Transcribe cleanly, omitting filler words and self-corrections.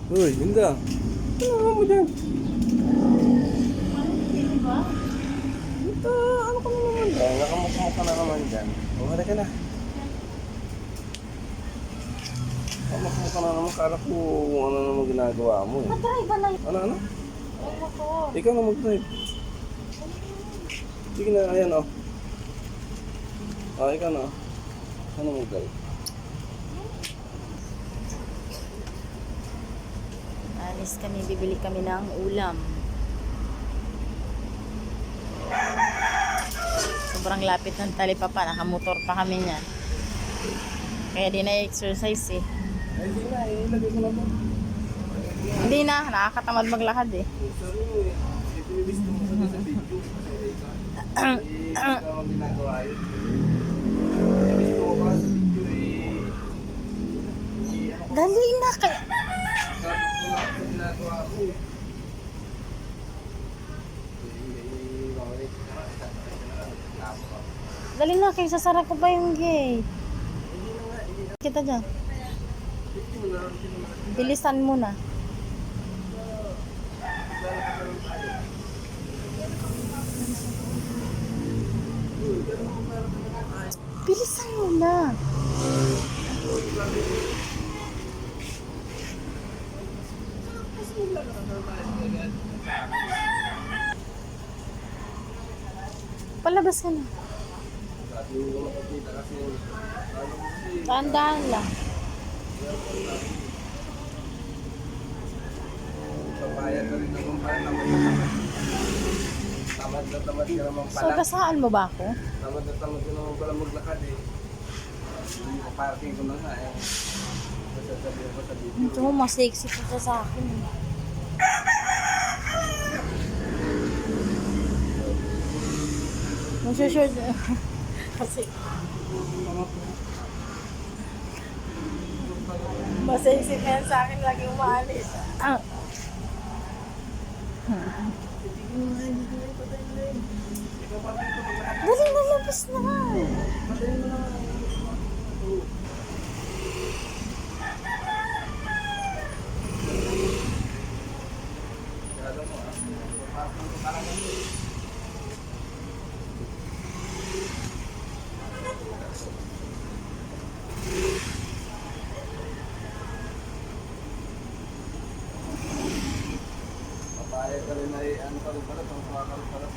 Uy, Linda. Ano nga mo dyan? Ito, ano ka na naman dyan? Nakamukha ka na naman dyan. O, halika na. Nakamukha ka na naman. Kala ko ano naman ginagawa mo eh. Matry ba na yun? Ano? Ano ko? Ikaw na mag-drive. Sige na, ayan o. Ikaw na. Ano mag-drive? Alis kami, bibili kami ng ulam. Sobrang lapit ng Talipapa, nakamotor pa kami niyan. Kaya di na exercise eh. Ay, hindi na. Ilagay ko na po. Hindi na, nakakatamad maglakad eh. Sorry mo eh. Ito yung gusto mo sa video. Ikaw ang ginagawa yun. Gusto mo pa sa video eh. Dali na kaya. Ginagawa ko eh. Dali na kayo, sasara ko pa yung gate. Kita dyan. Bilisan mo na. Bilisan mo na. Palabas ka na. Dahan-dahan lang. Papayag ka rin naman pala naman. Tamad na tamad ka naman So, pala. kasaan mo ba ako? Tamad na tamad ka naman pala maglakad eh. Hindi ko parking ko na nga eh. Sasabihin ko sa video. Ito mo, mas sexy pa siya sa akin. Mag-short. Kasi, mas sexy pa yan sa akin, lagi umaalis. Dali na, labas na. Papayag ka rin ay ano ka rin pala, pang kumakaroon pala.